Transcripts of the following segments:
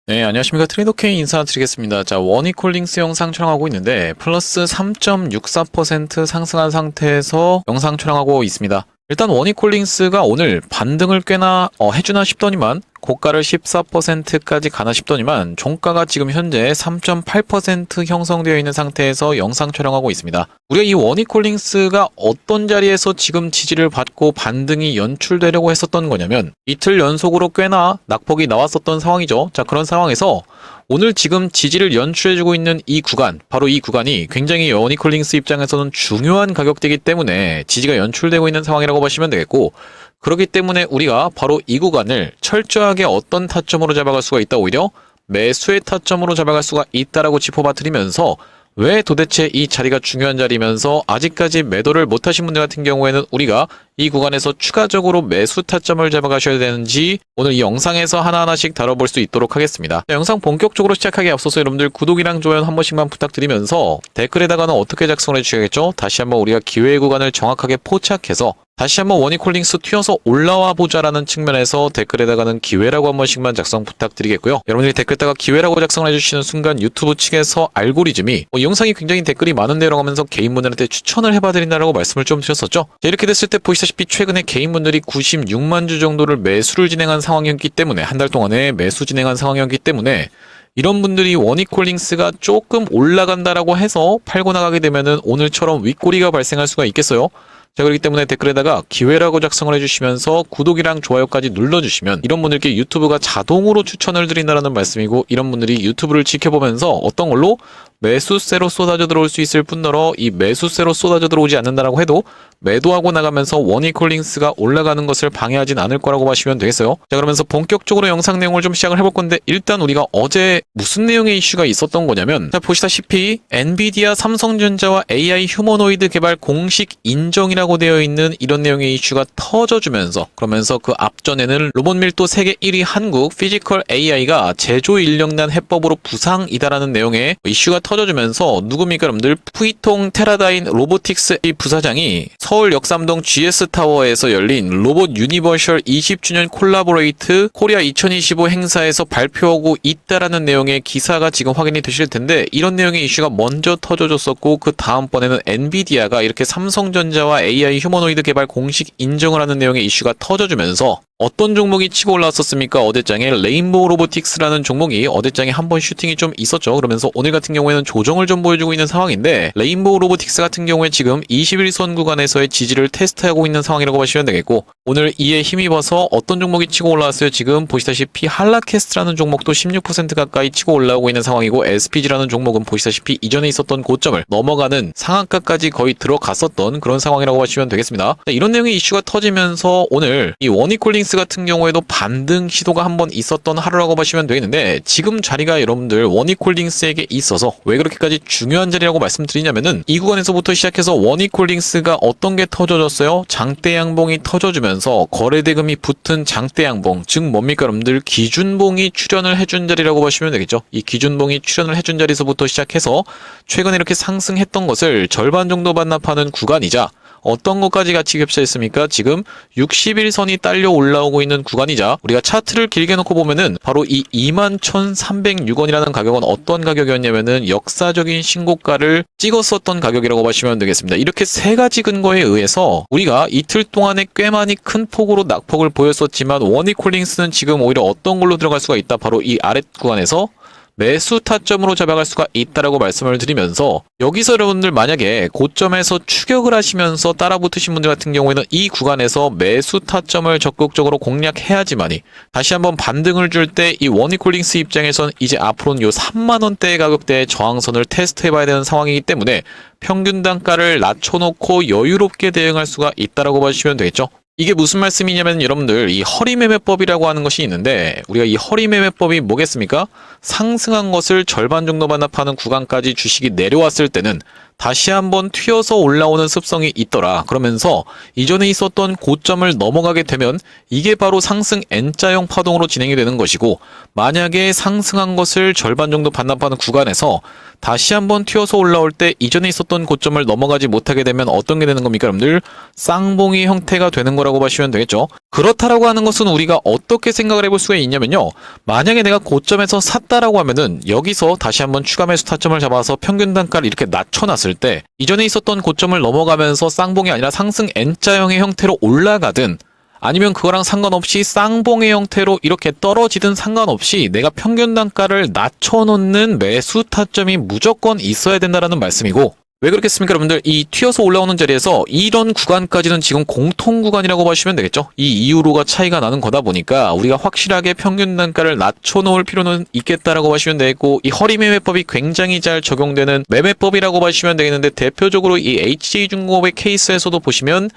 네, 안녕하십니까. 트레이더K 인사드리겠습니다. 자, 원이콜링스 영상 촬영하고 있는데 플러스 3.64% 상승한 상태에서 영상 촬영하고 있습니다. 일단 원이콜링스가 오늘 반등을 꽤나 해주나 싶더니만 고가를 14%까지 가나 싶더니만 종가가 지금 현재 3.8% 형성되어 있는 상태에서 영상 촬영하고 있습니다. 우리가 이 원이콜링스가 어떤 자리에서 지금 지지를 받고 반등이 연출되려고 했었던 거냐면 이틀 연속으로 꽤나 낙폭이 나왔었던 상황이죠. 자, 그런 상황에서 오늘 지금 지지를 연출해주고 있는 이 구간, 바로 이 구간이 굉장히 원이콜링스 입장에서는 중요한 가격대이기 때문에 지지가 연출되고 있는 상황이라고 보시면 되겠고, 그렇기 때문에 우리가 바로 이 구간을 철저하게 어떤 타점으로 잡아갈 수가 있다, 오히려 매수의 타점으로 잡아갈 수가 있다라고 짚어봐 드리면서 왜 도대체 이 자리가 중요한 자리면서 아직까지 매도를 못하신 분들 같은 경우에는 우리가 이 구간에서 추가적으로 매수 타점을 잡아가셔야 되는지 오늘 이 영상에서 하나하나씩 다뤄볼 수 있도록 하겠습니다. 자, 영상 본격적으로 시작하기에 앞서서 여러분들 구독이랑 좋아요 한 번씩만 부탁드리면서 댓글에다가는 어떻게 작성을 해주셔야겠죠? 다시 한번 우리가 기회의 구간을 정확하게 포착해서 다시 한번 원이콜링스 튀어서 올라와 보자라는 측면에서 댓글에다가는 기회라고 한 번씩만 작성 부탁드리겠고요. 여러분들이 댓글에다가 기회라고 작성을 해주시는 순간 유튜브 측에서 알고리즘이 이 영상이 굉장히 댓글이 많은데라고 하면서 개인분들한테 추천을 해봐드린다라고 말씀을 좀 드렸었죠. 자, 이렇게 됐을 때 보시다시피 최근에 개인분들이 96만 주 정도를 매수를 진행한 상황이었기 때문에 한 달 동안에 매수 진행한 상황이었기 때문에 이런 분들이 원이콜링스가 조금 올라간다라고 해서 팔고 나가게 되면은 오늘처럼 윗꼬리가 발생할 수가 있겠어요. 자, 그렇기 때문에 댓글에다가 기회라고 작성을 해주시면서 구독이랑 좋아요까지 눌러주시면 이런 분들께 유튜브가 자동으로 추천을 드린다는 말씀이고, 이런 분들이 유튜브를 지켜보면서 어떤 걸로 매수세로 쏟아져 들어올 수 있을 뿐더러 이 매수세로 쏟아져 들어오지 않는다라고 해도 매도하고 나가면서 원이콜링스가 올라가는 것을 방해하진 않을 거라고 보시면 되겠어요. 자, 그러면서 본격적으로 영상 내용을 좀 시작을 해볼 건데, 일단 우리가 어제 무슨 내용의 이슈가 있었던 거냐면, 자, 보시다시피 엔비디아, 삼성전자와 AI 휴머노이드 개발 공식 인정이라고 되어 있는 이런 내용의 이슈가 터져주면서, 그러면서 그 앞전에는 로봇 밀도 세계 1위 한국 피지컬 AI가 제조 인력난 해법으로 부상이다라는 내용의 이슈가 터져주면서 누굽니까 여러분들? 푸이통 테라다인 로보틱스 부사장이 서울 역삼동 GS타워에서 열린 로봇 유니버셜 20주년 콜라보레이트 코리아 2025 행사에서 발표하고 있다라는 내용의 기사가 지금 확인이 되실 텐데, 이런 내용의 이슈가 먼저 터져줬었고 그 다음번에는 엔비디아가 이렇게 삼성전자와 AI 휴머노이드 개발 공식 인정을 하는 내용의 이슈가 터져주면서 어떤 종목이 치고 올라왔었습니까? 어제장에 레인보우 로보틱스라는 종목이 어제장에 한번 슈팅이 좀 있었죠. 그러면서 오늘 같은 경우에는 조정을 좀 보여주고 있는 상황인데, 레인보우 로보틱스 같은 경우에 지금 21선 구간에서의 지지를 테스트하고 있는 상황이라고 보시면 되겠고, 오늘 이에 힘입어서 어떤 종목이 치고 올라왔어요? 지금 보시다시피 한라캐스트라는 종목도 16% 가까이 치고 올라오고 있는 상황이고, SPG라는 종목은 보시다시피 이전에 있었던 고점을 넘어가는 상한가까지 거의 들어갔었던 그런 상황이라고 보시면 되겠습니다. 자, 이런 내용의 이슈가 터지면서 오늘 이 원이콜링스 같은 경우에도 반등 시도가 한번 있었던 하루라고 보시면 되겠는데, 지금 자리가 여러분들 원이콜링스에게 있어서 왜 그렇게까지 중요한 자리라고 말씀드리냐면은 이 구간에서부터 시작해서 원이콜링스가 어떤 게 터져졌어요? 장대 양봉이 터져주면서 거래대금이 붙은 장대 양봉, 즉 뭡니까 여러분들? 기준봉이 출현을 해준 자리라고 보시면 되겠죠. 이 기준봉이 출현을 해준 자리에서부터 시작해서 최근에 이렇게 상승했던 것을 절반 정도 반납하는 구간이자, 어떤 것까지 같이 겹쳐있습니까? 지금 61선이 딸려 올라오고 있는 구간이자, 우리가 차트를 길게 놓고 보면은 바로 이 21,306원이라는 가격은 어떤 가격이었냐면은 역사적인 신고가를 찍었었던 가격이라고 보시면 되겠습니다. 이렇게 세 가지 근거에 의해서 우리가 이틀 동안에 꽤 많이 큰 폭으로 낙폭을 보였었지만 원이콜링스는 지금 오히려 어떤 걸로 들어갈 수가 있다? 바로 이 아랫 구간에서 매수 타점으로 잡아갈 수가 있다라고 말씀을 드리면서, 여기서 여러분들 만약에 고점에서 추격을 하시면서 따라붙으신 분들 같은 경우에는 이 구간에서 매수 타점을 적극적으로 공략해야지만이 다시 한번 반등을 줄 때 이 원이콜링스 입장에선 이제 앞으로는 요 3만원대의 가격대의 저항선을 테스트해봐야 되는 상황이기 때문에 평균 단가를 낮춰놓고 여유롭게 대응할 수가 있다라고 봐주시면 되겠죠. 이게 무슨 말씀이냐면 여러분들, 이 허리매매법이라고 하는 것이 있는데, 우리가 이 허리매매법이 뭐겠습니까? 상승한 것을 절반 정도 반납하는 구간까지 주식이 내려왔을 때는 다시 한번 튀어서 올라오는 습성이 있더라. 그러면서 이전에 있었던 고점을 넘어가게 되면 이게 바로 상승 N자형 파동으로 진행이 되는 것이고, 만약에 상승한 것을 절반 정도 반납하는 구간에서 다시 한번 튀어서 올라올 때 이전에 있었던 고점을 넘어가지 못하게 되면 어떤 게 되는 겁니까, 여러분들? 쌍봉이 형태가 되는 거라고 보시면 되겠죠. 그렇다라고 하는 것은 우리가 어떻게 생각을 해볼 수가 있냐면요, 만약에 내가 고점에서 샀다라고 하면은 여기서 다시 한번 추가 매수 타점을 잡아서 평균 단가를 이렇게 낮춰놨을 때 이전에 있었던 고점을 넘어가면서 쌍봉이 아니라 상승 N자형의 형태로 올라가든, 아니면 그거랑 상관없이 쌍봉의 형태로 이렇게 떨어지든 상관없이 내가 평균 단가를 낮춰놓는 매수 타점이 무조건 있어야 된다라는 말씀이고, 왜 그렇겠습니까, 여러분들? 이 튀어서 올라오는 자리에서 이런 구간까지는 지금 공통 구간이라고 보시면 되겠죠. 이 이후로가 차이가 나는 거다 보니까 우리가 확실하게 평균 단가를 낮춰놓을 필요는 있겠다라고 보시면 되겠고, 이 허리 매매법이 굉장히 잘 적용되는 매매법이라고 보시면 되겠는데, 대표적으로 이 HJ중공업의 케이스에서도 보시면,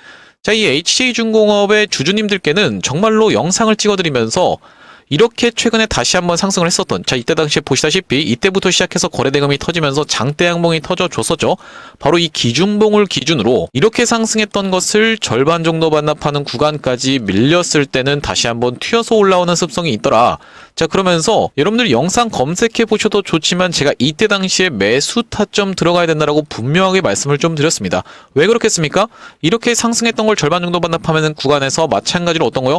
자, 이 HJ중공업의 주주님들께는 정말로 영상을 찍어드리면서 이렇게 최근에 다시 한번 상승을 했었던, 자, 이때 당시에 보시다시피 이때부터 시작해서 거래대금이 터지면서 장대 양봉이 터져줬었죠. 바로 이 기준봉을 기준으로 이렇게 상승했던 것을 절반 정도 반납하는 구간까지 밀렸을 때는 다시 한번 튀어서 올라오는 습성이 있더라. 자, 그러면서 여러분들 영상 검색해 보셔도 좋지만 제가 이때 당시에 매수 타점 들어가야 된다라고 분명하게 말씀을 좀 드렸습니다. 왜 그렇겠습니까? 이렇게 상승했던 걸 절반 정도 반납하는 구간에서 마찬가지로 어떤 거요?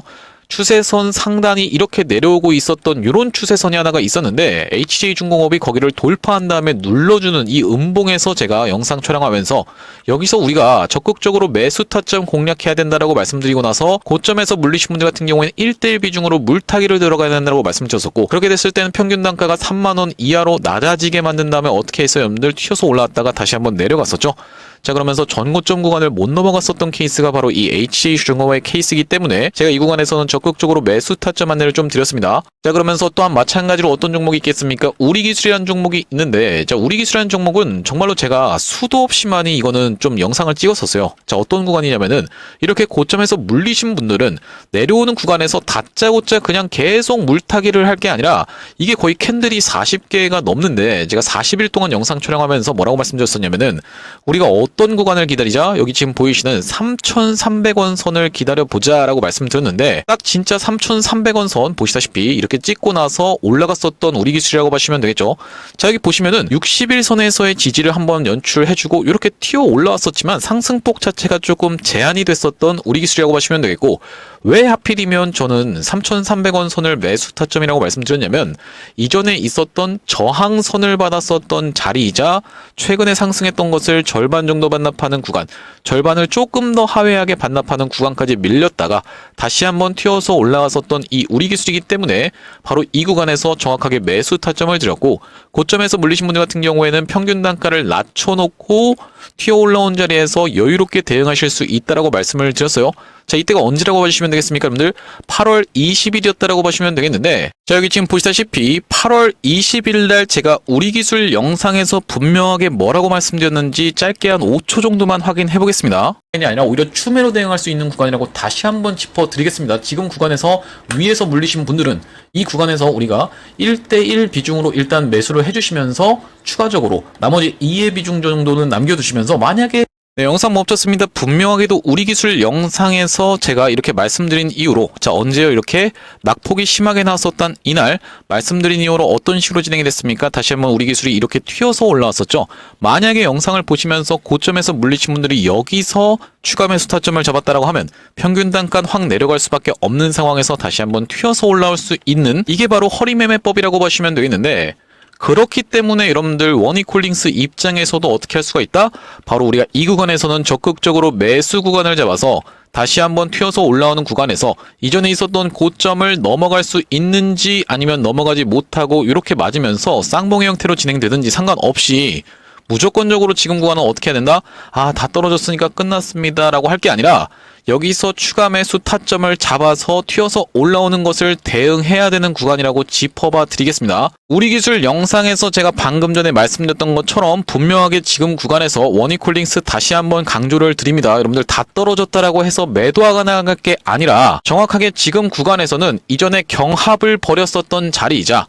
추세선 상단이 이렇게 내려오고 있었던 이런 추세선이 하나가 있었는데, HJ중공업이 거기를 돌파한 다음에 눌러주는 이 음봉에서 제가 영상 촬영하면서 여기서 우리가 적극적으로 매수 타점 공략해야 된다라고 말씀드리고 나서, 고점에서 물리신 분들 같은 경우에는 1대1 비중으로 물타기를 들어가야 된다고 말씀드렸었고, 그렇게 됐을 때는 평균 단가가 3만원 이하로 낮아지게 만든 다음에 어떻게 했어요? 여러분들 튀어서 올라왔다가 다시 한번 내려갔었죠. 자, 그러면서 전고점 구간을 못 넘어갔었던 케이스가 바로 이 HJ중공업의 케이스이기 때문에 제가 이 구간에서는 적극적으로 매수 타점 안내를 좀 드렸습니다. 자, 그러면서 또한 마찬가지로 어떤 종목이 있겠습니까? 우리기술이라는 종목이 있는데, 자, 우리기술이라는 종목은 정말로 제가 수도 없이 많이 이거는 좀 영상을 찍었었어요. 자, 어떤 구간이냐면은 이렇게 고점에서 물리신 분들은 내려오는 구간에서 다짜고짜 그냥 계속 물타기를 할 게 아니라, 이게 거의 캔들이 40개가 넘는데 제가 40일 동안 영상 촬영하면서 뭐라고 말씀드렸었냐면은, 우리가 어떤 구간을 기다리자? 여기 지금 보이시는 3,300원 선을 기다려보자 라고 말씀드렸는데, 딱 진짜 3,300원 선 보시다시피 이렇게 찍고 나서 올라갔었던 우리기술이라고 보시면 되겠죠. 자, 여기 보시면은 60일선에서의 지지를 한번 연출해주고 이렇게 튀어 올라왔었지만 상승폭 자체가 조금 제한이 됐었던 우리기술이라고 보시면 되겠고, 왜 하필이면 저는 3,300원 선을 매수 타점이라고 말씀드렸냐면, 이전에 있었던 저항선을 받았었던 자리이자 최근에 상승했던 것을 절반 정도 반납하는 구간, 절반을 조금 더 하회하게 반납하는 구간까지 밀렸다가 다시 한번 튀어서 올라왔었던 이 우리기술이기 때문에 바로 이 구간에서 정확하게 매수 타점을 드렸고, 고점에서 물리신 분들 같은 경우에는 평균 단가를 낮춰놓고 튀어 올라온 자리에서 여유롭게 대응하실 수 있다라고 말씀을 드렸어요. 자, 이때가 언제라고 봐주시면 되겠습니까, 여러분들? 8월 20일이었다라고 보시면 되겠는데, 자, 여기 지금 보시다시피 8월 20일 날 제가 우리기술 영상에서 분명하게 뭐라고 말씀드렸는지 짧게 한 5초 정도만 확인해 보겠습니다. 이 아니라 오히려 추매로 대응할 수 있는 구간이라고 다시 한번 짚어드리겠습니다. 지금 구간에서 위에서 물리신 분들은 이 구간에서 우리가 1대1 비중으로 일단 매수를 해주시면서 추가적으로 나머지 2의 비중 정도는 남겨두시면서, 만약에 네, 영상 멈췄습니다. 분명하게도 우리기술 영상에서 제가 이렇게 말씀드린 이유로, 자, 언제요? 이렇게 낙폭이 심하게 나왔었던 이날 말씀드린 이유로 어떤 식으로 진행이 됐습니까? 다시 한번 우리기술이 이렇게 튀어서 올라왔었죠. 만약에 영상을 보시면서 고점에서 물리신 분들이 여기서 추가 매수 타점을 잡았다라고 하면 평균 단가는 확 내려갈 수밖에 없는 상황에서 다시 한번 튀어서 올라올 수 있는, 이게 바로 허리매매법이라고 보시면 되겠는데, 그렇기 때문에 여러분들 원익홀딩스 입장에서도 어떻게 할 수가 있다? 바로 우리가 이 구간에서는 적극적으로 매수 구간을 잡아서 다시 한번 튀어서 올라오는 구간에서 이전에 있었던 고점을 넘어갈 수 있는지 아니면 넘어가지 못하고 이렇게 맞으면서 쌍봉의 형태로 진행되든지 상관없이 무조건적으로 지금 구간은 어떻게 해야 된다? 아, 다 떨어졌으니까 끝났습니다 라고 할 게 아니라, 여기서 추가 매수 타점을 잡아서 튀어서 올라오는 것을 대응해야 되는 구간이라고 짚어봐 드리겠습니다. 우리기술 영상에서 제가 방금 전에 말씀드렸던 것처럼 분명하게 지금 구간에서 원익홀딩스 다시 한번 강조를 드립니다. 여러분들 다 떨어졌다라고 해서 매도하가 나갈 게 아니라, 정확하게 지금 구간에서는 이전에 경합을 벌였었던 자리이자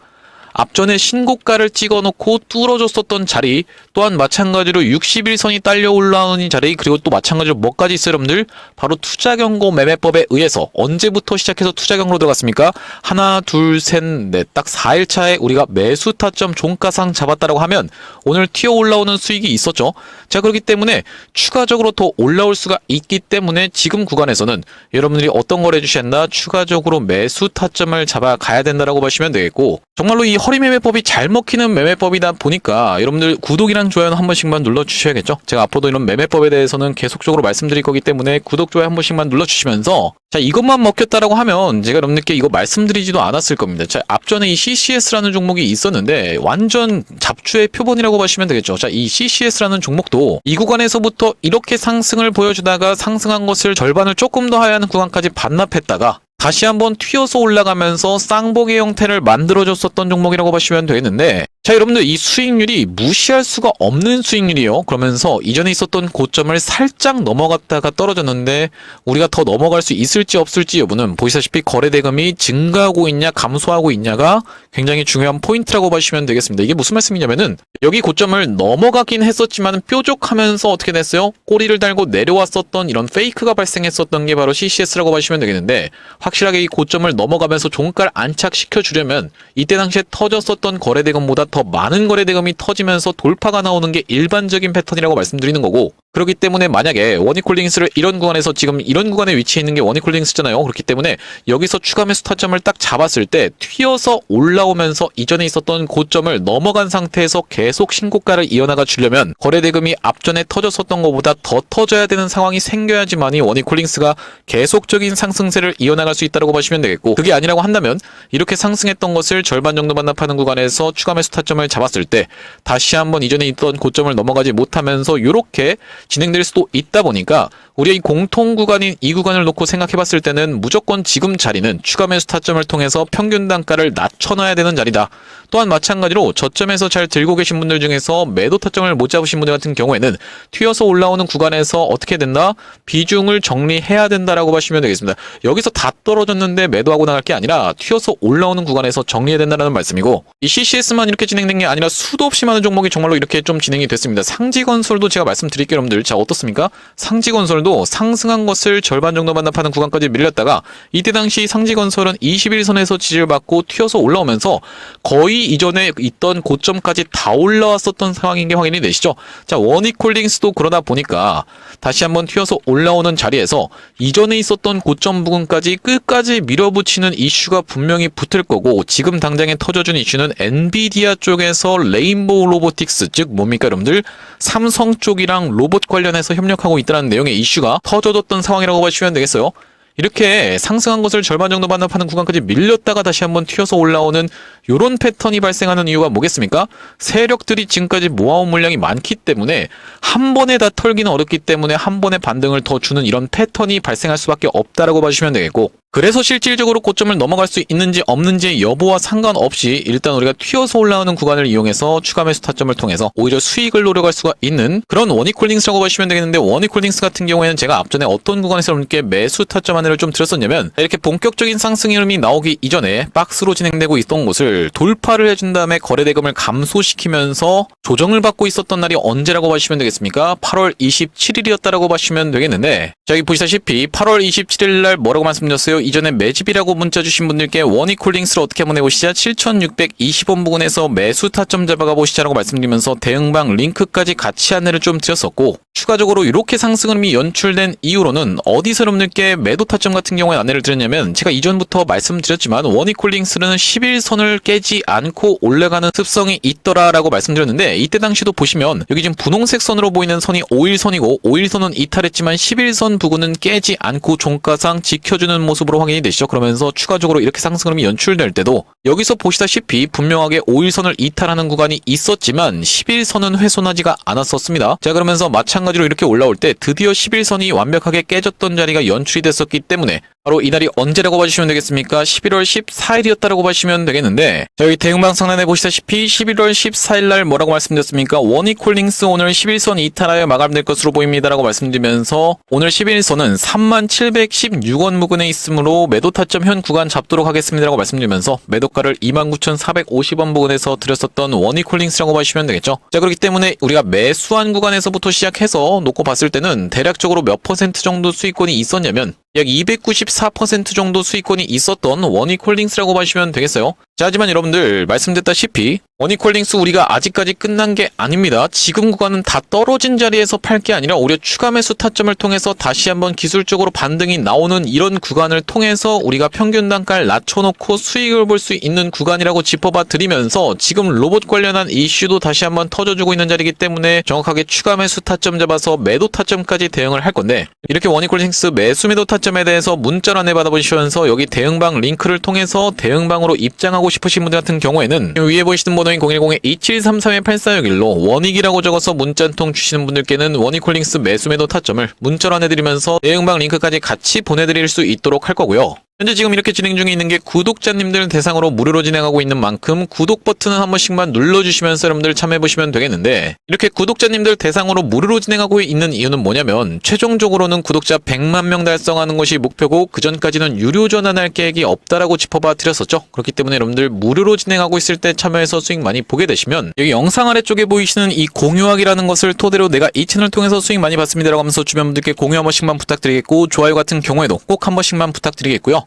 앞전에 신고가를 찍어놓고 뚫어줬었던 자리, 또한 마찬가지로 60일선이 딸려 올라오는 자리, 그리고 또 마찬가지로 뭐까지 있어요 여러분들? 바로 투자경고 매매법에 의해서 언제부터 시작해서 투자경고로 들어갔습니까? 하나 둘 셋 넷 딱 4일차에 우리가 매수 타점 종가상 잡았다라고 하면 오늘 튀어 올라오는 수익이 있었죠. 자, 그렇기 때문에 추가적으로 더 올라올 수가 있기 때문에 지금 구간에서는 여러분들이 어떤 걸 해주셔야 추가적으로 매수 타점을 잡아가야 된다라고 보시면 되겠고, 정말로 이 허리 매매법이 잘 먹히는 매매법이다 보니까 여러분들 구독이랑 좋아요는 한 번씩만 눌러주셔야겠죠. 제가 앞으로도 이런 매매법에 대해서는 계속적으로 말씀드릴 거기 때문에 구독, 좋아요 한 번씩만 눌러주시면서, 자, 이것만 먹혔다라고 하면 제가 여러분들께 이거 말씀드리지도 않았을 겁니다. 자, 앞전에 이 CCS라는 종목이 있었는데 완전 잡주의 표본이라고 보시면 되겠죠. 자, 이 CCS라는 종목도 이 구간에서부터 이렇게 상승을 보여주다가 상승한 것을 절반을 조금 더 하향하는 구간까지 반납했다가 다시 한번 튀어서 올라가면서 쌍봉의 형태를 만들어줬었던 종목이라고 보시면 되겠는데, 자, 여러분들 이 수익률이 무시할 수가 없는 수익률이에요. 그러면서 이전에 있었던 고점을 살짝 넘어갔다가 떨어졌는데 우리가 더 넘어갈 수 있을지 없을지 여부는 보시다시피 거래대금이 증가하고 있냐 감소하고 있냐가 굉장히 중요한 포인트라고 보시면 되겠습니다. 이게 무슨 말씀이냐면은 여기 고점을 넘어가긴 했었지만 뾰족하면서 어떻게 됐어요? 꼬리를 달고 내려왔었던 이런 페이크가 발생했었던 게 바로 CCS라고 보시면 되겠는데, 확실하게 이 고점을 넘어가면서 종가를 안착시켜 주려면 이때 당시에 터졌었던 거래대금보다 더 많은 거래대금이 터지면서 돌파가 나오는 게 일반적인 패턴이라고 말씀드리는 거고, 그렇기 때문에 만약에 원익홀딩스를 이런 구간에서 지금 이런 구간에 위치해 있는 게 원익홀딩스잖아요. 그렇기 때문에 여기서 추가 매수 타점을 딱 잡았을 때 튀어서 올라오면서 이전에 있었던 고점을 넘어간 상태에서 계속 신고가를 이어나가 주려면 거래대금이 앞전에 터졌었던 것보다 더 터져야 되는 상황이 생겨야지만이 원익홀딩스가 계속적인 상승세를 이어나갈 수 있다고 보시면 되겠고, 그게 아니라고 한다면 이렇게 상승했던 것을 절반 정도 반납하는 구간에서 추가 매수 타점을 잡았을 때 다시 한번 이전에 있던 고점을 넘어가지 못하면서 이렇게 진행될 수도 있다 보니까 우리의 공통 구간인 이 구간을 놓고 생각해봤을 때는 무조건 지금 자리는 추가 매수 타점을 통해서 평균 단가를 낮춰놔야 되는 자리다. 또한 마찬가지로 저점에서 잘 들고 계신 분들 중에서 매도 타점을 못 잡으신 분들 같은 경우에는 튀어서 올라오는 구간에서 어떻게 된다? 비중을 정리해야 된다라고 보시면 되겠습니다. 여기서 다 떨어졌는데 매도하고 나갈 게 아니라 튀어서 올라오는 구간에서 정리해야 된다는 말씀이고, 이 CCS만 이렇게 진행된 게 아니라 수도 없이 많은 종목이 정말로 이렇게 좀 진행이 됐습니다. 상지건설도 제가 말씀드릴게요 여러분들. 자, 어떻습니까? 상지건설도 상승한 것을 절반 정도 반납하는 구간까지 밀렸다가 이때 당시 상지건설은 21선에서 지지를 받고 튀어서 올라오면서 거의 이전에 있던 고점까지 다 올라왔었던 상황인 게 확인이 되시죠? 자, 원익홀딩스도 그러다 보니까 다시 한번 튀어서 올라오는 자리에서 이전에 있었던 고점 부근까지 끝까지 밀어붙이는 이슈가 분명히 붙을 거고, 지금 당장에 터져준 이슈는 엔비디아 쪽에서 레인보우 로보틱스, 즉 뭡니까 여러분들? 삼성 쪽이랑 로봇 관련해서 협력하고 있다는 내용의 이슈가 터져졌던 상황이라고 보시면 되겠어요. 이렇게 상승한 것을 절반 정도 반납하는 구간까지 밀렸다가 다시 한번 튀어서 올라오는 이런 패턴이 발생하는 이유가 뭐겠습니까? 세력들이 지금까지 모아온 물량이 많기 때문에 한 번에 다 털기는 어렵기 때문에 한 번에 반등을 더 주는 이런 패턴이 발생할 수밖에 없다라고 봐주시면 되겠고, 그래서 실질적으로 고점을 넘어갈 수 있는지 없는지 여부와 상관없이 일단 우리가 튀어서 올라오는 구간을 이용해서 추가 매수 타점을 통해서 오히려 수익을 노려갈 수가 있는 그런 원익홀딩스라고 보시면 되겠는데, 원익홀딩스 같은 경우에는 제가 앞전에 어떤 구간에서 이렇게 매수 타점 안내를 좀 드렸었냐면, 이렇게 본격적인 상승 흐름이 나오기 이전에 박스로 진행되고 있던 곳을 돌파를 해준 다음에 거래대금을 감소시키면서 조정을 받고 있었던 날이 언제라고 보시면 되겠습니까? 8월 27일이었다라고 보시면 되겠는데, 자, 여기 보시다시피 8월 27일 날 뭐라고 말씀드렸어요? 이전에 매집이라고 문자 주신 분들께 원익홀딩스를 어떻게 한번 해보시자 7620원 부근에서 매수 타점 잡아가 보시자라고 말씀드리면서 대응방 링크까지 같이 안내를 좀 드렸었고, 추가적으로 이렇게 상승 흐름이 연출된 이후로는 어디서 여러분들께 매도 타점 같은 경우에 안내를 드렸냐면, 제가 이전부터 말씀드렸지만 원익홀딩스는 11선을 깨지 않고 올라가는 습성이 있더라라고 말씀드렸는데, 이때 당시도 보시면 여기 지금 분홍색 선으로 보이는 선이 5일선이고 5일선은 이탈했지만 11선 부근은 깨지 않고 종가상 지켜주는 모습으로 확인이 되시죠. 그러면서 추가적으로 이렇게 상승 흐름이 연출될 때도 여기서 보시다시피 분명하게 5일선을 이탈하는 구간이 있었지만 11선은 훼손하지가 않았었습니다. 자, 그러면서 마찬가지로 이렇게 올라올 때 드디어 11선이 완벽하게 깨졌던 자리가 연출이 됐었기 때문에 바로 이날이 언제라고 봐주시면 되겠습니까? 11월 14일이었다라고 봐주시면 되겠는데, 자, 여기 대응방 상단에 보시다시피 11월 14일 날 뭐라고 말씀드렸습니까? 원익홀링스 오늘 11선 이탈하여 마감될 것으로 보입니다라고 말씀드리면서 오늘 11선은 3716원 부근에 있으므로 매도 타점 현 구간 잡도록 하겠습니다라고 말씀드리면서 매도가를 29,450원 부근에서 드렸었던 원익홀링스라고 봐주시면 되겠죠. 자, 그렇기 때문에 우리가 매수한 구간에서부터 시작해서 놓고 봤을 때는 대략적으로 몇 퍼센트 정도 수익권이 있었냐면 약 294% 정도 수익권이 있었던 원익홀링스라고 봐주시면 되겠어요. 자, 하지만 여러분들 말씀드렸다시피 원익홀링스 우리가 아직까지 끝난 게 아닙니다. 지금 구간은 다 떨어진 자리에서 팔 게 아니라 오히려 추가 매수 타점을 통해서 다시 한번 기술적으로 반등이 나오는 이런 구간을 통해서 우리가 평균 단가를 낮춰놓고 수익을 볼 수 있는 구간이라고 짚어봐 드리면서 지금 로봇 관련한 이슈도 다시 한번 터져주고 있는 자리이기 때문에 정확하게 추가 매수 타점 잡아서 매도 타점까지 대응을 할 건데, 이렇게 원익홀링스 매수 매도 타점에 대해서 문자로 안내 받아보시면서 여기 대응방 링크를 통해서 대응방으로 입장하고 싶으신 분들 같은 경우에는 위에 보시는 번호인 010-2733-8461로 원익이라고 적어서 문자 한 통 주시는 분들께는 원익홀링스 매수 매도 타점을 문자로 안내드리면서 대응방 링크까지 같이 보내드릴 수 있도록 할 거고요. 현재 지금 이렇게 진행 중에 있는 게 구독자님들 대상으로 무료로 진행하고 있는 만큼 구독 버튼을 한 번씩만 눌러주시면서 여러분들 참여해보시면 되겠는데, 이렇게 구독자님들 대상으로 무료로 진행하고 있는 이유는 뭐냐면 최종적으로는 구독자 100만 명 달성하는 것이 목표고 그전까지는 유료 전환할 계획이 없다라고 짚어봐 드렸었죠. 그렇기 때문에 여러분들 무료로 진행하고 있을 때 참여해서 수익 많이 보게 되시면 여기 영상 아래쪽에 보이시는 이 공유하기라는 것을 토대로 내가 이 채널을 통해서 수익 많이 받습니다라고 하면서 주변 분들께 공유 한 번씩만 부탁드리겠고, 좋아요 같은 경우에도 꼭 한 번씩만 부탁드리겠고요.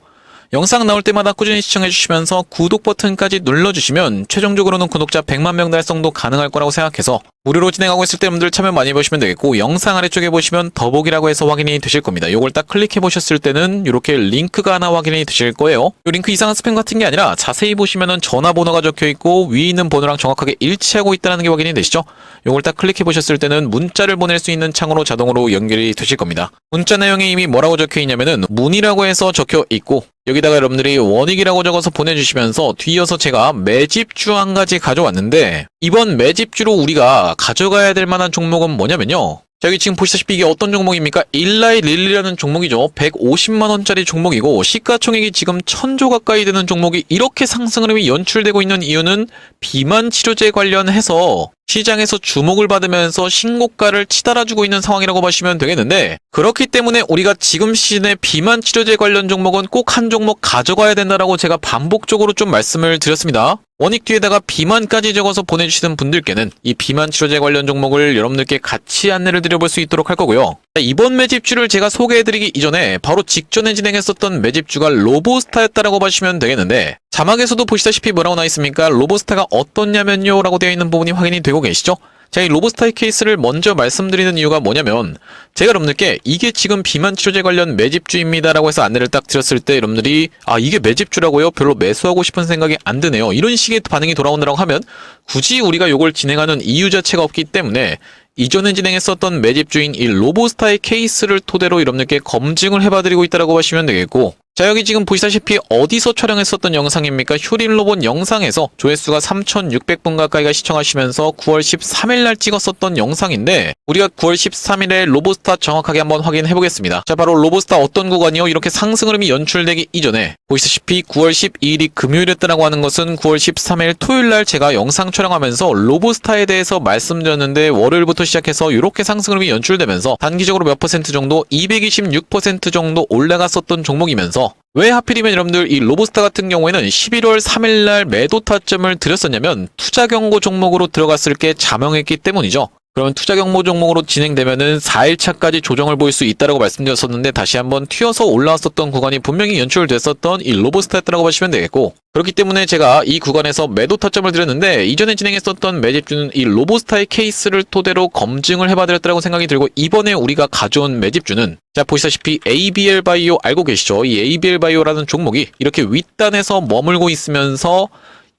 영상 나올 때마다 꾸준히 시청해주시면서 구독 버튼까지 눌러주시면 최종적으로는 구독자 100만 명 달성도 가능할 거라고 생각해서 무료로 진행하고 있을 때 여러분들 참여 많이 해보시면 되겠고, 영상 아래쪽에 보시면 더보기라고 해서 확인이 되실 겁니다. 요걸 딱 클릭해 보셨을 때는 이렇게 링크가 하나 확인이 되실 거예요. 이 링크 이상한 스팸 같은 게 아니라 자세히 보시면은 전화번호가 적혀 있고 위에 있는 번호랑 정확하게 일치하고 있다는 게 확인이 되시죠? 요걸 딱 클릭해 보셨을 때는 문자를 보낼 수 있는 창으로 자동으로 연결이 되실 겁니다. 문자 내용에 이미 뭐라고 적혀 있냐면은 문의라고 해서 적혀 있고, 여기다가 여러분들이 원익이라고 적어서 보내주시면서 뒤이어서 제가 매집주 한 가지 가져왔는데, 이번 매집주로 우리가 가져가야 될 만한 종목은 뭐냐면요, 자, 여기 지금 보시다시피 이게 어떤 종목입니까? 일라이 릴리라는 종목이죠. 150만원짜리 종목이고 시가총액이 지금 1000조 가까이 되는 종목이 이렇게 상승 흐름이 연출되고 있는 이유는 비만 치료제 관련해서 시장에서 주목을 받으면서 신고가를 치달아주고 있는 상황이라고 보시면 되겠는데, 그렇기 때문에 우리가 지금 시즌에 비만 치료제 관련 종목은 꼭 한 종목 가져가야 된다라고 제가 반복적으로 좀 말씀을 드렸습니다. 원익 뒤에다가 비만까지 적어서 보내주시는 분들께는 이 비만 치료제 관련 종목을 여러분들께 같이 안내를 드려볼 수 있도록 할 거고요. 이번 매집주를 제가 소개해드리기 이전에 바로 직전에 진행했었던 매집주가 로보스타였다라고 봐주시면 되겠는데, 자막에서도 보시다시피 뭐라고 나와 있습니까? 로보스타가 어떻냐면요 라고 되어 있는 부분이 확인이 되고 계시죠? 제가 이 로보스타의 케이스를 먼저 말씀드리는 이유가 뭐냐면, 제가 여러분들께 이게 지금 비만 치료제 관련 매집주입니다 라고 해서 안내를 딱 드렸을 때 여러분들이 아, 이게 매집주라고요? 별로 매수하고 싶은 생각이 안 드네요, 이런 식의 반응이 돌아온다고 하면 굳이 우리가 이걸 진행하는 이유 자체가 없기 때문에 이전에 진행했었던 매집주인 이 로보스타의 케이스를 토대로 여러분들께 검증을 해봐드리고 있다고 보시면 되겠고, 자, 여기 지금 보시다시피 어디서 촬영했었던 영상입니까? 휴림로봇 영상에서 조회수가 3600분 가까이가 시청하시면서 9월 13일 날 찍었었던 영상인데, 우리가 9월 13일에 로보스타 정확하게 한번 확인해 보겠습니다. 자, 바로 로보스타 어떤 구간이요? 이렇게 상승 흐름이 연출되기 이전에 보시다시피 9월 12일이 금요일이었다라고 하는 것은 9월 13일 토요일 날 제가 영상 촬영하면서 로보스타에 대해서 말씀드렸는데, 월요일부터 시작해서 이렇게 상승 흐름이 연출되면서 단기적으로 몇 퍼센트 정도, 226% 정도 올라갔었던 종목이면서, 왜 하필이면 여러분들 이 로보스타 같은 경우에는 11월 3일날 매도 타점을 드렸었냐면 투자 경고 종목으로 들어갔을 게 자명했기 때문이죠. 그러면 투자 경고 종목으로 진행되면은 4일차까지 조정을 보일 수 있다라고 말씀드렸었는데, 다시 한번 튀어서 올라왔었던 구간이 분명히 연출됐었던 이 로보스타였다라고 보시면 되겠고, 그렇기 때문에 제가 이 구간에서 매도 타점을 드렸는데, 이전에 진행했었던 매집주는 이 로보스타의 케이스를 토대로 검증을 해봐드렸다고 생각이 들고, 이번에 우리가 가져온 매집주는 자, 보시다시피 ABL 바이오 알고 계시죠? 이 ABL 바이오라는 종목이 이렇게 윗단에서 머물고 있으면서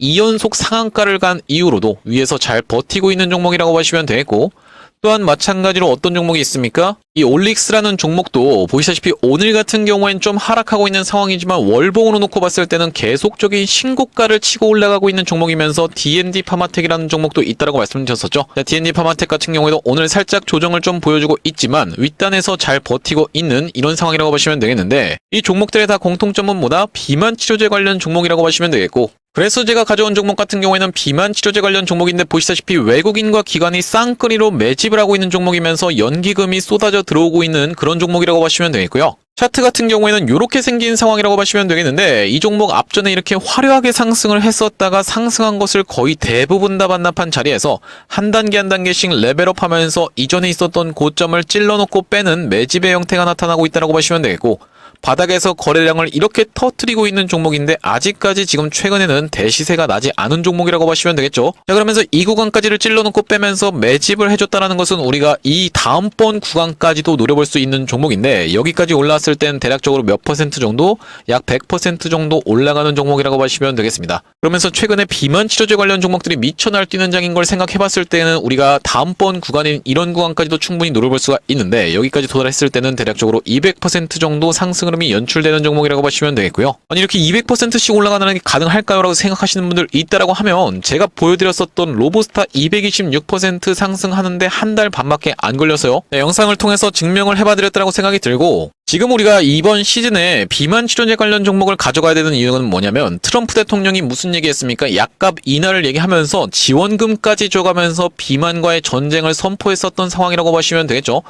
2연속 상한가를 간 이후로도 위에서 잘 버티고 있는 종목이라고 보시면 되겠고, 또한 마찬가지로 어떤 종목이 있습니까? 이 올릭스라는 종목도 보시다시피 오늘 같은 경우엔 좀 하락하고 있는 상황이지만 월봉으로 놓고 봤을 때는 계속적인 신고가를 치고 올라가고 있는 종목이면서 D&D 파마텍이라는 종목도 있다라고 말씀드렸었죠. D&D 파마텍 같은 경우에도 오늘 살짝 조정을 좀 보여주고 있지만 윗단에서 잘 버티고 있는 이런 상황이라고 보시면 되겠는데, 이 종목들의 다 공통점은 뭐다? 비만 치료제 관련 종목이라고 보시면 되겠고, 그래서 제가 가져온 종목 같은 경우에는 비만 치료제 관련 종목인데 보시다시피 외국인과 기관이 쌍끌이로 매집을 하고 있는 종목이면서 연기금이 쏟아져 들어오고 있는 그런 종목이라고 보시면 되겠고요. 차트 같은 경우에는 이렇게 생긴 상황이라고 보시면 되겠는데, 이 종목 앞전에 이렇게 화려하게 상승을 했었다가 상승한 것을 거의 대부분 다 반납한 자리에서 한 단계 한 단계씩 레벨업하면서 이전에 있었던 고점을 찔러놓고 빼는 매집의 형태가 나타나고 있다고 보시면 되겠고, 바닥에서 거래량을 이렇게 터뜨리고 있는 종목인데 아직까지 지금 최근에는 대시세가 나지 않은 종목이라고 보시면 되겠죠. 자, 그러면서 이 구간까지를 찔러놓고 빼면서 매집을 해줬다는 것은 우리가 이 다음번 구간까지도 노려볼 수 있는 종목인데, 여기까지 올라왔을 땐 대략적으로 몇 퍼센트 정도? 약 100% 정도 올라가는 종목이라고 보시면 되겠습니다. 그러면서 최근에 비만 치료제 관련 종목들이 미쳐 날뛰는 장인 걸 생각해봤을 때는 우리가 다음번 구간인 이런 구간까지도 충분히 노려볼 수가 있는데, 여기까지 도달했을 때는 대략적으로 200% 정도 상승 흐름이 연출되는 종목이라고 보시면 되겠고요. 아니, 이렇게 200%씩 올라가는 게 가능할까요? 라고 생각하시는 분들 있다라고 하면, 제가 보여드렸었던 로보스타 226% 상승하는데 한 달 반밖에 안 걸렸어요. 네, 영상을 통해서 증명을 해봐드렸다고 생각이 들고, 지금 우리가 이번 시즌에 비만 치료제 관련 종목을 가져가야 되는 이유는 뭐냐면, 트럼프 대통령이 무슨 얘기했습니까? 약값 인하를 얘기하면서 지원금까지 줘가면서 비만과의 전쟁을 선포했었던 상황이라고 보시면 되겠죠.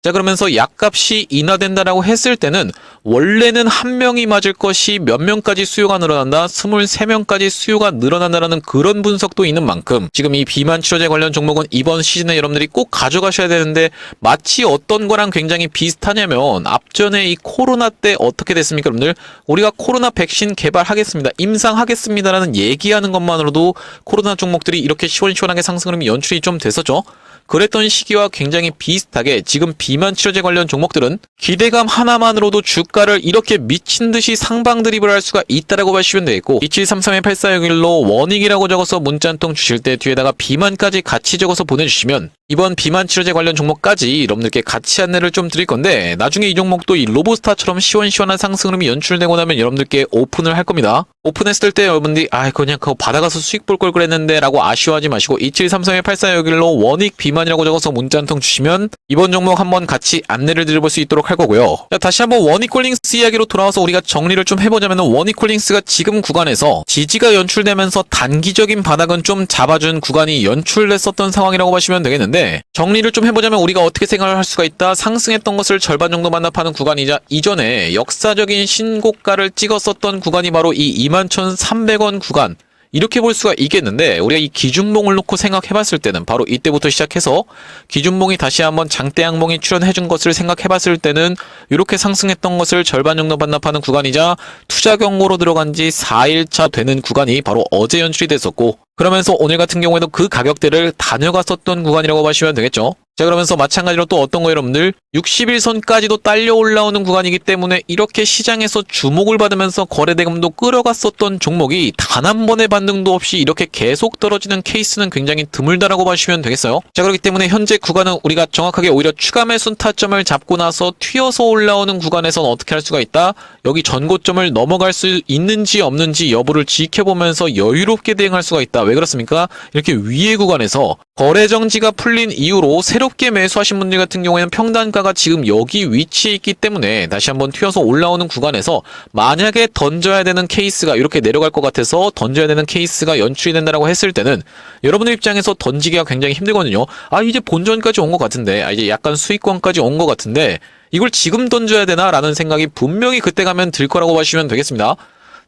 자, 그러면서 약값이 인하된다라고 했을 때는 원래는 한 명이 맞을 것이 몇 명까지 수요가 늘어난다, 23명까지 수요가 늘어난다라는 그런 분석도 있는 만큼, 지금 이 비만 치료제 관련 종목은 이번 시즌에 여러분들이 꼭 가져가셔야 되는데, 마치 어떤 거랑 굉장히 비슷하냐면, 앞전에 이 코로나 때 어떻게 됐습니까, 여러분들? 우리가 코로나 백신 개발하겠습니다, 임상하겠습니다라는 얘기하는 것만으로도 코로나 종목들이 이렇게 시원시원하게 상승흐름이 연출이 좀 됐었죠. 그랬던 시기와 굉장히 비슷하게 지금 비만 치료제 관련 종목들은 기대감 하나만으로도 주가를 이렇게 미친 듯이 상방 드립을 할 수가 있다라고 보시면 되겠고, 2733-8461로 원익이라고 적어서 문자 한 통 주실 때 뒤에다가 비만까지 같이 적어서 보내주시면 이번 비만 치료제 관련 종목까지 여러분들께 같이 안내를 좀 드릴 건데, 나중에 이 종목도 이 로보스타처럼 시원시원한 상승흐름이 연출되고 나면 여러분들께 오픈을 할 겁니다. 오픈했을 때 여러분들이 그냥 그거 받아가서 수익 볼 걸 그랬는데 라고 아쉬워하지 마시고, 2733-8461로 원익 비만이라고 적어서 문자 한 통 주시면 이번 종목 한번 같이 안내를 드려볼 수 있도록 할 거고요. 자, 다시 한번 원익콜링스 이야기로 돌아와서 우리가 정리를 좀 해보자면, 원익콜링스가 지금 구간에서 지지가 연출되면서 단기적인 바닥은 좀 잡아준 구간이 연출됐었던 상황이라고 보시면 되겠는데, 정리를 좀 해보자면 우리가 어떻게 생각을 할 수가 있다. 상승했던 것을 절반 정도 반납하는 구간이자 이전에 역사적인 신고가를 찍었었던 구간이 바로 이 21,300원 구간, 이렇게 볼 수가 있겠는데, 우리가 이 기준봉을 놓고 생각해봤을 때는 바로 이때부터 시작해서 기준봉이 다시 한번 장대양봉이 출현해준 것을 생각해봤을 때는 이렇게 상승했던 것을 절반 정도 반납하는 구간이자 투자 경고로 들어간 지 4일차 되는 구간이 바로 어제 연출이 됐었고, 그러면서 오늘 같은 경우에도 그 가격대를 다녀갔었던 구간이라고 보시면 되겠죠. 자, 그러면서 마찬가지로 또 어떤 거예요, 여러분들? 60일선까지도 딸려 올라오는 구간이기 때문에 이렇게 시장에서 주목을 받으면서 거래대금도 끌어갔었던 종목이 단 한 번의 반등도 없이 이렇게 계속 떨어지는 케이스는 굉장히 드물다라고 보시면 되겠어요. 자, 그렇기 때문에 현재 구간은 우리가 정확하게 오히려 추가 매수 타점을 잡고 나서 튀어서 올라오는 구간에서는 어떻게 할 수가 있다? 여기 전고점을 넘어갈 수 있는지 없는지 여부를 지켜보면서 여유롭게 대응할 수가 있다. 왜 그렇습니까? 이렇게 위의 구간에서 거래 정지가 풀린 이후로 새롭게 매수하신 분들 같은 경우에는 평단가가 지금 여기 위치에 있기 때문에 다시 한번 튀어서 올라오는 구간에서 만약에 던져야 되는 케이스가 이렇게 내려갈 것 같아서 던져야 되는 케이스가 연출이 된다라고 했을 때는 여러분들 입장에서 던지기가 굉장히 힘들거든요. 이제 본전까지 온 것 같은데, 이제 약간 수익권까지 온 것 같은데 이걸 지금 던져야 되나 라는 생각이 분명히 그때 가면 들 거라고 보시면 되겠습니다.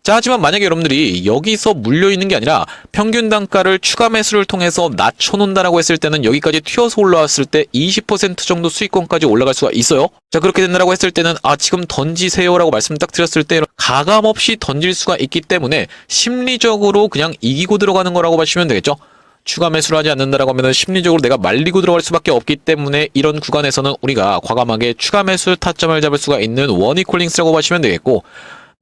자, 하지만 만약에 여러분들이 여기서 물려있는 게 아니라 평균 단가를 추가 매수를 통해서 낮춰놓는다라고 했을 때는 여기까지 튀어서 올라왔을 때 20% 정도 수익권까지 올라갈 수가 있어요. 자, 그렇게 된다라고 했을 때는 지금 던지세요라고 말씀 딱 드렸을 때 가감 없이 던질 수가 있기 때문에 심리적으로 그냥 이기고 들어가는 거라고 보시면 되겠죠. 추가 매수를 하지 않는다라고 하면 심리적으로 내가 말리고 들어갈 수밖에 없기 때문에 이런 구간에서는 우리가 과감하게 추가 매수 타점을 잡을 수가 있는 원익콜링스라고 보시면 되겠고,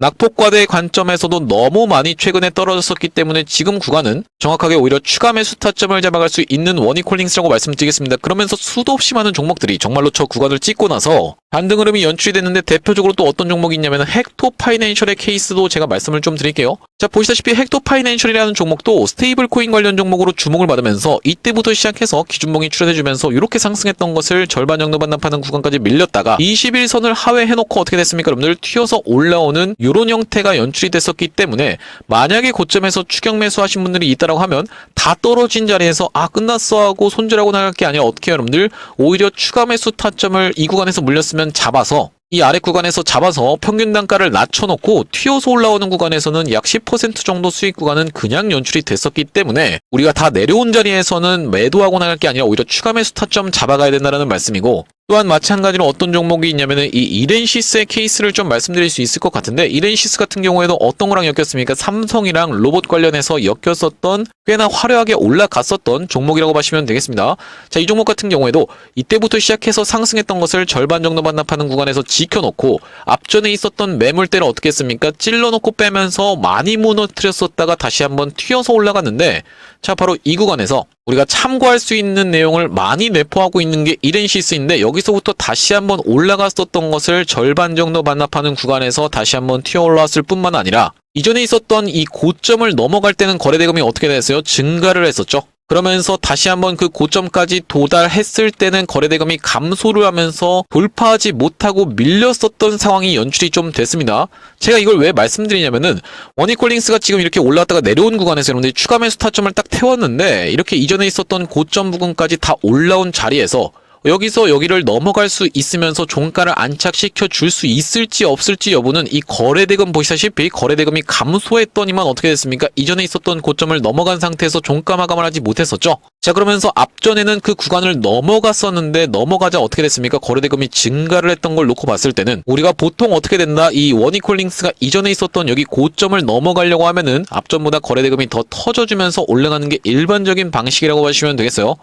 낙폭과대의 관점에서도 너무 많이 최근에 떨어졌었기 때문에 지금 구간은 정확하게 오히려 추가 매수 타점을 잡아갈 수 있는 원이콜링스라고 말씀드리겠습니다. 그러면서 수도 없이 많은 종목들이 정말로 저 구간을 찍고 나서 반등 흐름이 연출이 됐는데 대표적으로 또 어떤 종목이 있냐면 헥토 파이낸셜의 케이스도 제가 말씀을 좀 드릴게요. 자, 보시다시피 헥토 파이낸셜이라는 종목도 스테이블 코인 관련 종목으로 주목을 받으면서 이때부터 시작해서 기준봉이 출현해주면서 이렇게 상승했던 것을 절반 정도 반납하는 구간까지 밀렸다가 21선을 하회해놓고 어떻게 됐습니까? 여러분들 튀어서 올라오는 이런 형태가 연출이 됐었기 때문에 만약에 고점에서 추격 매수하신 분들이 있다라고 하면 다 떨어진 자리에서 끝났어 하고 손절하고 나갈 게 아니라 어떻게 해요, 여러분들? 오히려 추가 매수 타점을 이 구간에서 물렸으면 잡아서 이 아래 구간에서 잡아서 평균 단가를 낮춰놓고 튀어서 올라오는 구간에서는 약 10% 정도 수익 구간은 그냥 연출이 됐었기 때문에 우리가 다 내려온 자리에서는 매도하고 나갈 게 아니라 오히려 추가 매수 타점 잡아가야 된다는 말씀이고, 또한 마찬가지로 어떤 종목이 있냐면은 이 이렌시스의 케이스를 좀 말씀드릴 수 있을 것 같은데, 이렌시스 같은 경우에도 어떤 거랑 엮였습니까? 삼성이랑 로봇 관련해서 엮였었던 꽤나 화려하게 올라갔었던 종목이라고 보시면 되겠습니다. 자, 이 종목 같은 경우에도 이때부터 시작해서 상승했던 것을 절반 정도 반납하는 구간에서 지켜놓고 앞전에 있었던 매물대를 어떻게 했습니까? 찔러놓고 빼면서 많이 무너뜨렸었다가 다시 한번 튀어서 올라갔는데, 자, 바로 이 구간에서 우리가 참고할 수 있는 내용을 많이 내포하고 있는 게 이렌시스인데, 여기서부터 다시 한번 올라갔었던 것을 절반 정도 반납하는 구간에서 다시 한번 튀어 올라왔을 뿐만 아니라 이전에 있었던 이 고점을 넘어갈 때는 거래대금이 어떻게 됐어요? 증가를 했었죠. 그러면서 다시 한번 그 고점까지 도달했을 때는 거래대금이 감소를 하면서 돌파하지 못하고 밀렸었던 상황이 연출이 좀 됐습니다. 제가 이걸 왜 말씀드리냐면은 원이콜링스가 지금 이렇게 올라왔다가 내려온 구간에서 여러분들이 추가 매수 타점을 딱 태웠는데, 이렇게 이전에 있었던 고점 부근까지 다 올라온 자리에서 여기서 여기를 넘어갈 수 있으면서 종가를 안착시켜 줄 수 있을지 없을지 여부는 이 거래대금 보시다시피 거래대금이 감소했더니만 어떻게 됐습니까? 이전에 있었던 고점을 넘어간 상태에서 종가 마감을 하지 못했었죠. 자, 그러면서 앞전에는 그 구간을 넘어갔었는데 넘어가자 어떻게 됐습니까? 거래대금이 증가를 했던 걸 놓고 봤을 때는 우리가 보통 어떻게 된다? 이 원이콜링스가 이전에 있었던 여기 고점을 넘어가려고 하면은 앞전보다 거래대금이 더 터져주면서 올라가는 게 일반적인 방식이라고 보시면 되겠어요.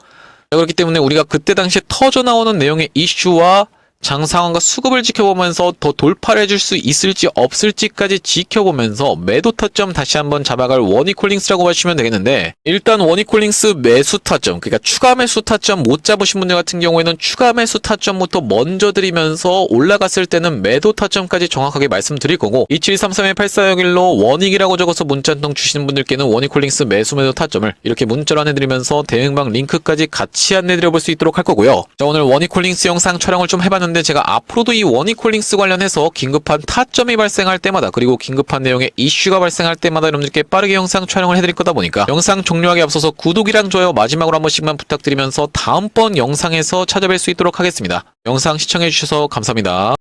그렇기 때문에 우리가 그때 당시에 터져 나오는 내용의 이슈와 장 상황과 수급을 지켜보면서 더 돌파를 해줄 수 있을지 없을지까지 지켜보면서 매도 타점 다시 한번 잡아갈 원이콜링스라고 보시면 되겠는데, 일단 원이콜링스 매수 타점, 그러니까 추가 매수 타점 못 잡으신 분들 같은 경우에는 추가 매수 타점부터 먼저 드리면서 올라갔을 때는 매도 타점까지 정확하게 말씀드릴 거고, 2733-8401로 원익이라고 적어서 문자 한 통 주시는 분들께는 원이콜링스 매수 매도 타점을 이렇게 문자로 안내드리면서 대응방 링크까지 같이 안내드려 볼 수 있도록 할 거고요. 자, 오늘 원이콜링스 영상 촬영을 좀 해봤는데, 제가 앞으로도 이 원이콜링스 관련해서 긴급한 타점이 발생할 때마다, 그리고 긴급한 내용의 이슈가 발생할 때마다 여러분들께 빠르게 영상 촬영을 해드릴 거다 보니까 영상 종료하기 앞서서 구독이랑 좋아요 마지막으로 한 번씩만 부탁드리면서 다음번 영상에서 찾아뵐 수 있도록 하겠습니다. 영상 시청해주셔서 감사합니다.